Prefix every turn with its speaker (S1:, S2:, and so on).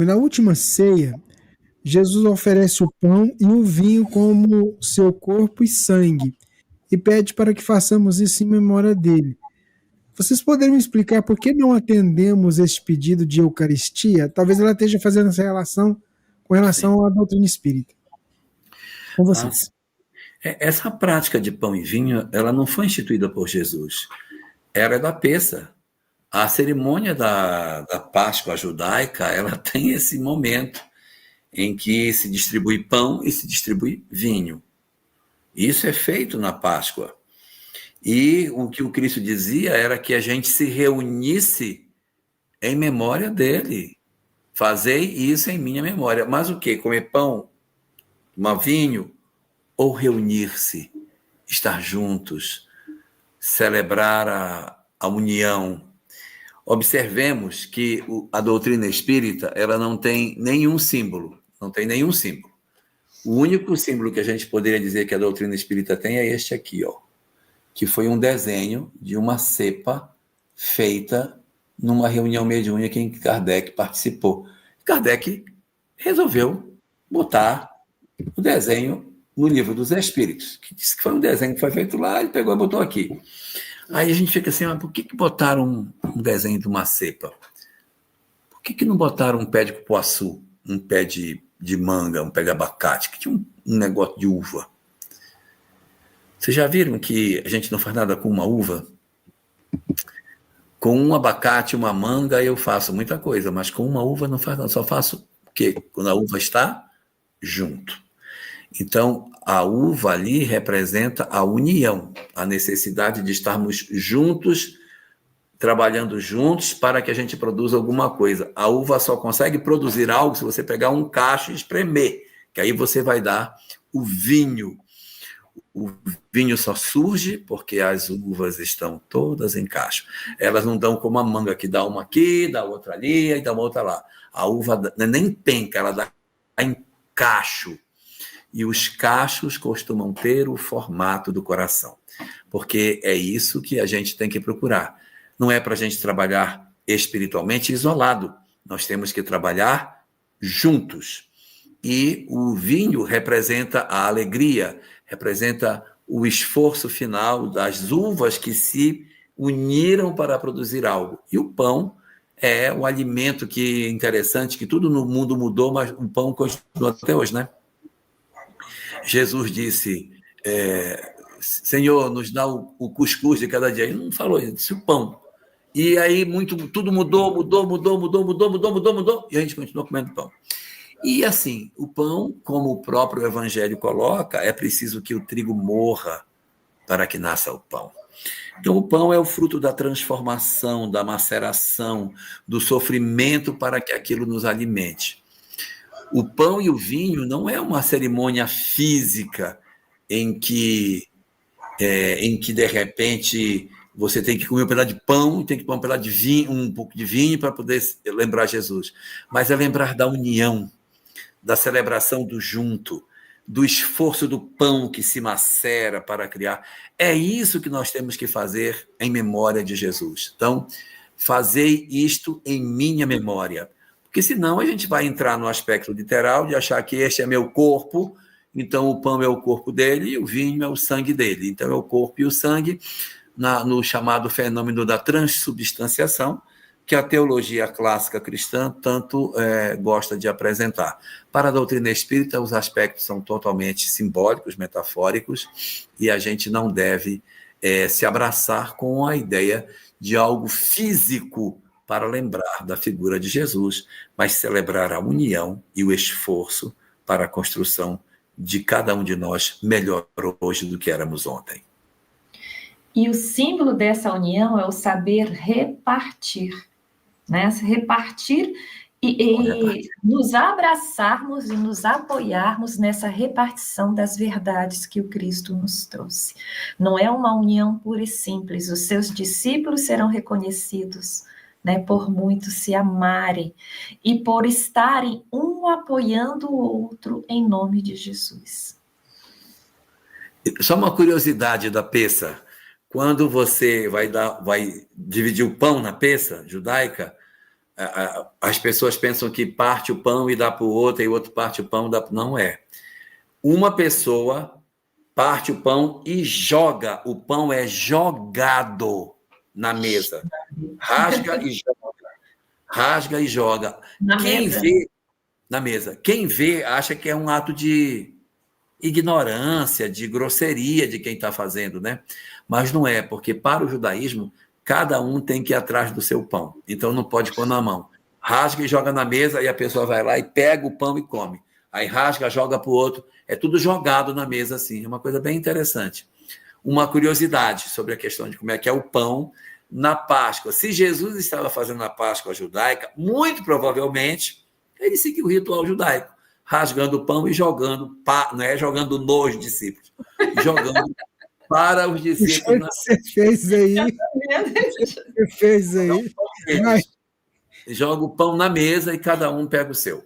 S1: Na última ceia, Jesus oferece o pão e o vinho como seu corpo e sangue e pede para que façamos isso em memória dele. Vocês poderiam me explicar por que não atendemos este pedido de Eucaristia? Talvez ela esteja fazendo essa relação com
S2: Sim.
S1: relação à doutrina espírita. Com
S2: Ah,
S1: vocês.
S2: essa prática de pão e vinho, ela não foi instituída por Jesus. Ela é da peça. A cerimônia da Páscoa judaica, ela tem esse momento em que se distribui pão e se distribui vinho. Isso é feito na Páscoa. E o que o Cristo dizia era que a gente se reunisse em memória dele. Fazei isso em minha memória. Mas o quê? Comer pão, tomar vinho ou reunir-se, estar juntos, celebrar a união. Observemos que a doutrina espírita, ela não tem nenhum símbolo, não tem nenhum símbolo. O único símbolo que a gente poderia dizer que a doutrina espírita tem é este aqui, ó, que foi um desenho de uma cepa feita numa reunião mediúnica em que Kardec participou. Kardec resolveu botar o desenho no Livro dos Espíritos, que disse que foi um desenho que foi feito lá, ele pegou e botou aqui. Aí a gente fica assim, por que botaram um desenho de uma cepa? Por que não botaram um pé de cupuaçu, um pé de manga, um pé de abacate, que tinha um negócio de uva? Vocês já viram que a gente não faz nada com uma uva? Com um abacate, uma manga, eu faço muita coisa, mas com uma uva não faço nada, só faço o quê? Quando a uva está junto. Então, a uva ali representa a união, a necessidade de estarmos juntos, trabalhando juntos para que a gente produza alguma coisa. A uva só consegue produzir algo se você pegar um cacho e espremer, que aí você vai dar o vinho. O vinho só surge porque as uvas estão todas em cacho. Elas não dão como a manga, que dá uma aqui, dá outra ali, e dá uma outra lá. A uva nem penca, ela dá em cacho. E os cachos costumam ter o formato do coração, porque é isso que a gente tem que procurar. Não é para a gente trabalhar espiritualmente isolado, nós temos que trabalhar juntos. E o vinho representa a alegria, representa o esforço final das uvas que se uniram para produzir algo. E o pão é o alimento que é interessante, que tudo no mundo mudou, mas o pão continua até hoje, né? Jesus disse, Senhor, nos dá o cuscuz de cada dia. Ele não falou, ele disse o pão. E aí tudo mudou, e a gente continua comendo pão. E assim, o pão, como o próprio Evangelho coloca, é preciso que o trigo morra para que nasça o pão. Então, o pão é o fruto da transformação, da maceração, do sofrimento para que aquilo nos alimente. O pão e o vinho não é uma cerimônia física em que de repente você tem que comer um pedaço de pão, tem que tomar um pedaço de vinho, um pouco de vinho para poder lembrar Jesus. Mas é lembrar da união, da celebração do junto, do esforço do pão que se macera para criar. É isso que nós temos que fazer em memória de Jesus. Então, fazei isto em minha memória. Porque senão a gente vai entrar no aspecto literal de achar que este é meu corpo, então o pão é o corpo dele e o vinho é o sangue dele. Então é o corpo e o sangue no chamado fenômeno da transubstanciação, que a teologia clássica cristã tanto gosta de apresentar. Para a doutrina espírita, os aspectos são totalmente simbólicos, metafóricos, e a gente não deve se abraçar com a ideia de algo físico para lembrar da figura de Jesus, mas celebrar a união e o esforço para a construção de cada um de nós melhor hoje do que éramos ontem.
S3: E o símbolo dessa união é o saber repartir, né? Repartir e nos abraçarmos e nos apoiarmos nessa repartição das verdades que o Cristo nos trouxe. Não é uma união pura e simples, os seus discípulos serão reconhecidos, né, por muitos se amarem e por estarem um apoiando o outro em nome de Jesus.
S2: Só uma curiosidade da peça. Quando você vai dividir o pão na peça judaica, as pessoas pensam que parte o pão e dá para o outro, e o outro parte o pão e dá para... Não é. Uma pessoa parte o pão e joga. O pão é jogado na mesa. Rasga e joga. Rasga e joga. Na mesa. Quem vê acha que é um ato de ignorância, de grosseria de quem está fazendo, né? Mas não é, porque para o judaísmo, cada um tem que ir atrás do seu pão. Então não pode pôr na mão. Rasga e joga na mesa, e a pessoa vai lá e pega o pão e come. Aí rasga, joga para o outro. É tudo jogado na mesa, assim. É uma coisa bem interessante. Uma curiosidade sobre a questão de como é que é o pão na Páscoa. Se Jesus estava fazendo a Páscoa judaica, muito provavelmente ele seguiu o ritual judaico, rasgando o pão e jogando, não é jogando nos discípulos, jogando para os discípulos.
S1: Você fez aí. Você fez aí.
S2: Então, joga o pão na mesa e cada um pega o seu.